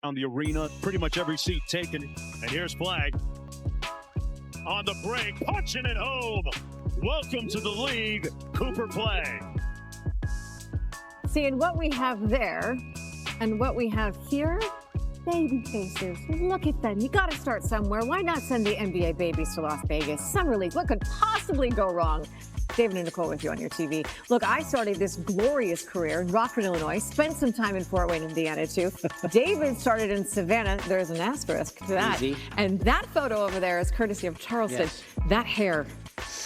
around the arena, pretty much every seat taken. And here's Flag on the break, punching it home. Welcome to the league, Cooper Flag. Seeing what we have there and what we have here, baby faces. Look at them. You got to start somewhere. Why not send the NBA babies to Las Vegas? Summer League. What could possibly go wrong? David and Nicole with you on your TV. Look, I started this glorious career in Rockford, Illinois. Spent some time in Fort Wayne, Indiana, too. David started in Savannah. There's an asterisk to that. Easy. And that photo over there is courtesy of Charleston. Yes. That hair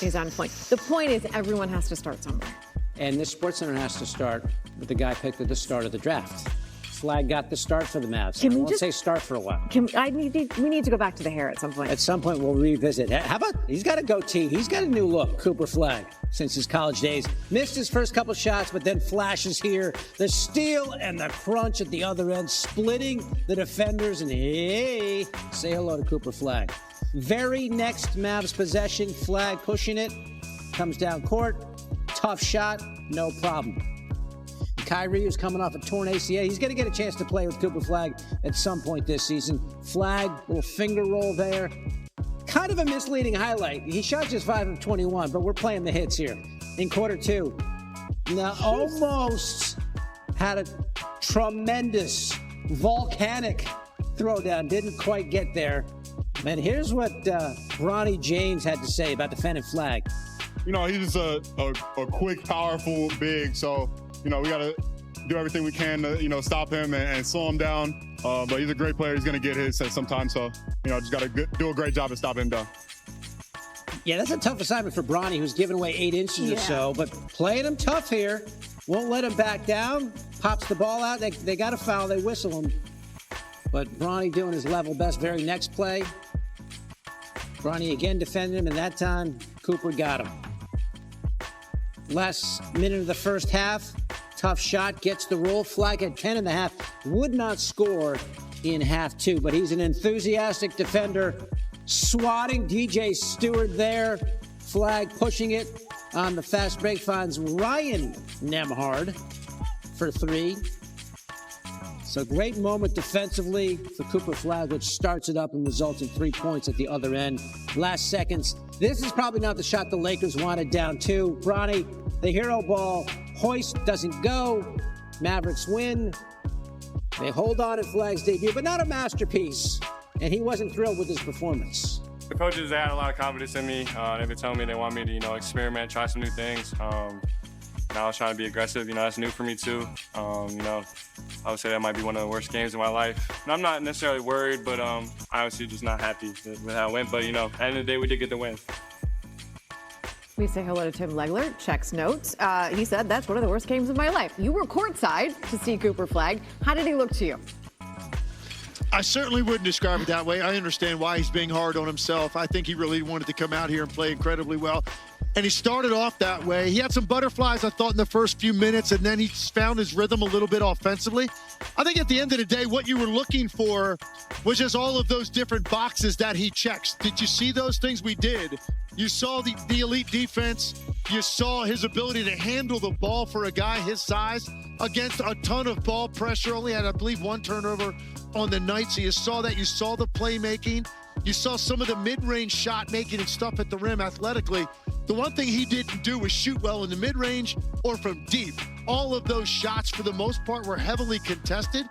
is on point. The point is everyone has to start somewhere. And this SportsCenter has to start with the guy picked at the start of the draft. Flag got the start for the Mavs. I won't say start for a while. We need to go back to the hair at some point. At some point, we'll revisit. How about, he's got a goatee. He's got a new look, Cooper Flag, since his college days. Missed his first couple shots, but then flashes here. The steal and the crunch at the other end, splitting the defenders. And hey, say hello to Cooper Flag. Very next Mavs possession, Flag pushing it. Comes down court. Tough shot, no problem. Kyrie is coming off a torn ACL. He's going to get a chance to play with Cooper Flag at some point this season. Flag, little finger roll there. Kind of a misleading highlight. He shot just 5 of 21, but we're playing the hits here. In quarter two, now almost had a tremendous volcanic throwdown. Didn't quite get there. And here's what Bronny James had to say about defending Flag. You know, he's just a quick, powerful big, so we got to do everything we can to, stop him and slow him down. But he's a great player. He's going to get his at some time. So, just got to do a great job at stopping him down. Yeah, that's a tough assignment for Bronny, who's given away 8 inches or so. But playing him tough here. Won't let him back down. Pops the ball out. They got a foul. They whistle him. But Bronny doing his level best. Very next play. Bronny again defending him. And that time, Cooper got him. Last minute of the first half, tough shot, gets the roll. Flag at 10.5, would not score in half two, but he's an enthusiastic defender, swatting DJ Stewart there. Flag pushing it on the fast break, finds Ryan Nembhard for 3. So great moment defensively for Cooper Flag, which starts it up and results in 3 points at the other end. Last seconds. This is probably not the shot the Lakers wanted, down 2. Bronny, the hero ball, hoist doesn't go. Mavericks win. They hold on at Flag's debut, but not a masterpiece. And he wasn't thrilled with his performance. The coaches, they had a lot of confidence in me. They've been telling me they want me to, experiment, try some new things. And I was trying to be aggressive. That's new for me too. I would say that might be one of the worst games of my life. And I'm not necessarily worried, but honestly just not happy with how it went. But, at the end of the day, we did get the win. We say hello to Tim Legler, checks notes. He said, that's one of the worst games of my life. You were courtside to see Cooper Flag. How did he look to you? I certainly wouldn't describe it that way. I understand why he's being hard on himself. I think he really wanted to come out here and play incredibly well. And he started off that way. He had some butterflies, I thought, in the first few minutes, and then he found his rhythm a little bit offensively. I think at the end of the day, what you were looking for was just all of those different boxes that he checks. Did you see those things? We did. You saw the elite defense. You saw his ability to handle the ball for a guy his size against a ton of ball pressure. Only had, I believe, 1 turnover on the night. So you saw that. You saw the playmaking. You saw some of the mid-range shot making and stuff at the rim athletically. The one thing he didn't do was shoot well in the mid-range or from deep. All of those shots, for the most part, were heavily contested.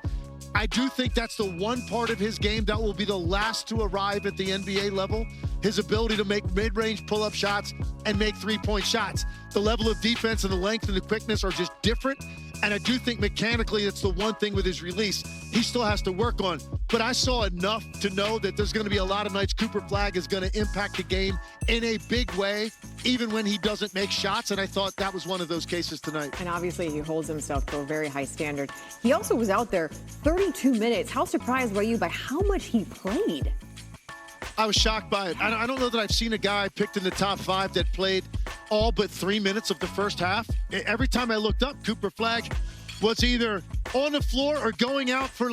I do think that's the one part of his game that will be the last to arrive at the NBA level. His ability to make mid-range pull-up shots and make three-point shots. The level of defense and the length and the quickness are just different. And I do think mechanically it's the one thing with his release he still has to work on. But I saw enough to know that there's going to be a lot of nights Cooper Flag is going to impact the game in a big way, even when he doesn't make shots. And I thought that was one of those cases tonight. And obviously he holds himself to a very high standard. He also was out there 32 minutes. How surprised were you by how much he played? I was shocked by it. I don't know that I've seen a guy picked in the top 5 that played all but 3 minutes of the first half. Every time I looked up, Cooper Flag was either on the floor or going out for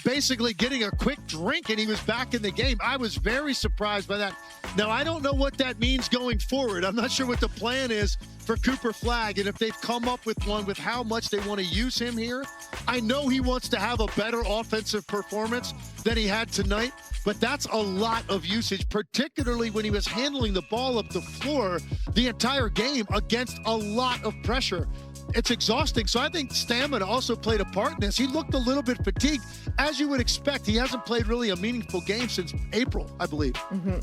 basically getting a quick drink, and he was back in the game. I was very surprised by that. Now, I don't know what that means going forward. I'm not sure what the plan is for Cooper Flagg, and if they've come up with one with how much they want to use him here. I know he wants to have a better offensive performance than he had tonight, but that's a lot of usage, particularly when he was handling the ball up the floor the entire game against a lot of pressure. It's exhausting. So I think stamina also played a part in this. He looked a little bit fatigued, as you would expect. He hasn't played really a meaningful game since April, I believe.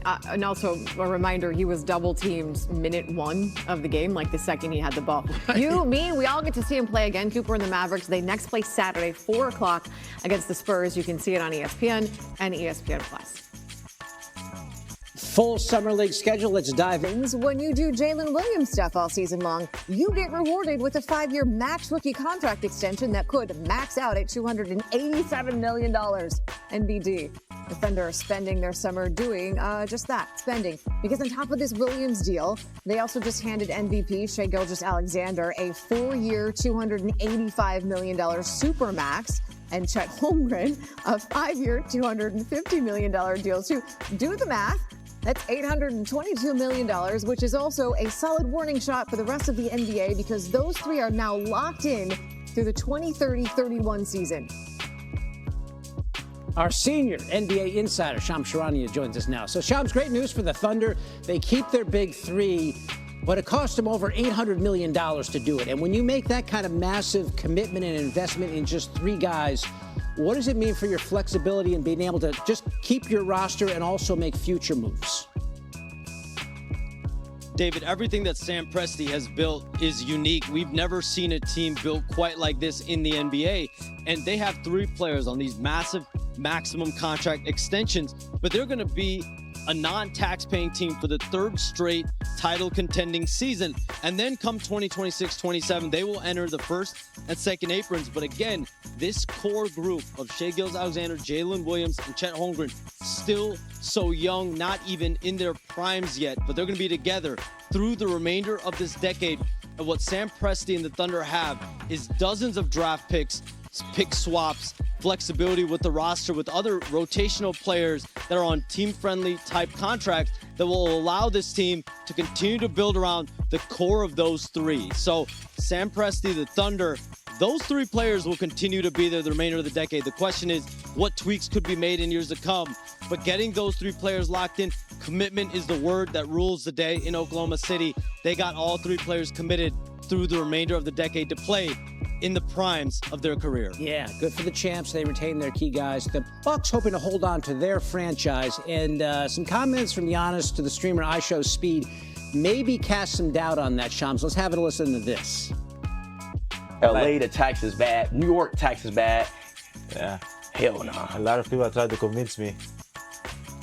And also a reminder, he was double teamed minute 1 of the game, like the second he had the ball. Right. You, me, we all get to see him play again. Cooper and the Mavericks, they next play Saturday, 4 o'clock against the Spurs. You can see it on ESPN and ESPN+. Full summer league schedule. Let's dive in. When you do Jalen Williams stuff all season long, you get rewarded with a 5-year max rookie contract extension that could max out at $287 million. NBD. The Thunder are spending their summer doing just that, spending. Because on top of this Williams deal, they also just handed MVP Shai Gilgeous-Alexander a 4-year, $285 million supermax. And Chet Holmgren, a 5-year, $250 million deal too. Do the math. That's $822 million, which is also a solid warning shot for the rest of the NBA because those three are now locked in through the 2030-31 season. Our senior NBA insider, Shams Charania, joins us now. So, Shams, great news for the Thunder. They keep their big three, but it cost them over $800 million to do it. And when you make that kind of massive commitment and investment in just 3 guys, what does it mean for your flexibility and being able to just keep your roster and also make future moves? David, everything that Sam Presti has built is unique. We've never seen a team built quite like this in the NBA. And they have 3 players on these massive maximum contract extensions, but they're going to be a non-tax-paying team for the 3rd straight title-contending season. And then come 2026-27, they will enter the 1st and 2nd aprons. But again, this core group of Shai Gilgeous-Alexander, Jalen Williams, and Chet Holmgren, still so young, not even in their primes yet, but they're going to be together through the remainder of this decade. And what Sam Presti and the Thunder have is dozens of draft picks, pick swaps, flexibility with the roster, with other rotational players that are on team-friendly type contracts that will allow this team to continue to build around the core of those 3. So Sam Presti, the Thunder, those 3 players will continue to be there the remainder of the decade. The question is what tweaks could be made in years to come. But getting those 3 players locked in, commitment is the word that rules the day in Oklahoma City. They got all 3 players committed through the remainder of the decade to play in the primes of their career. Yeah, good for the champs. They retain their key guys. The Bucks hoping to hold on to their franchise. And some comments from Giannis to the streamer iShow Speed maybe cast some doubt on that, Shams. Let's have a listen to this. LA, the tax is bad. New York, tax is bad. Yeah. Hell no. A lot of people tried to convince me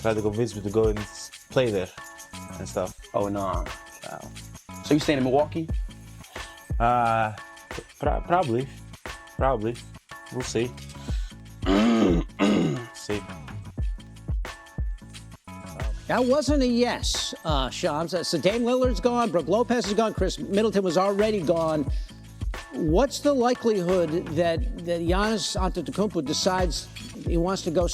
to go and play there and stuff. Oh, no. So you staying in Milwaukee? Probably. We'll see. See. That wasn't a yes, Shams. So Dame Lillard's gone, Brook Lopez is gone, Chris Middleton was already gone. What's the likelihood that Giannis Antetokounmpo decides he wants to go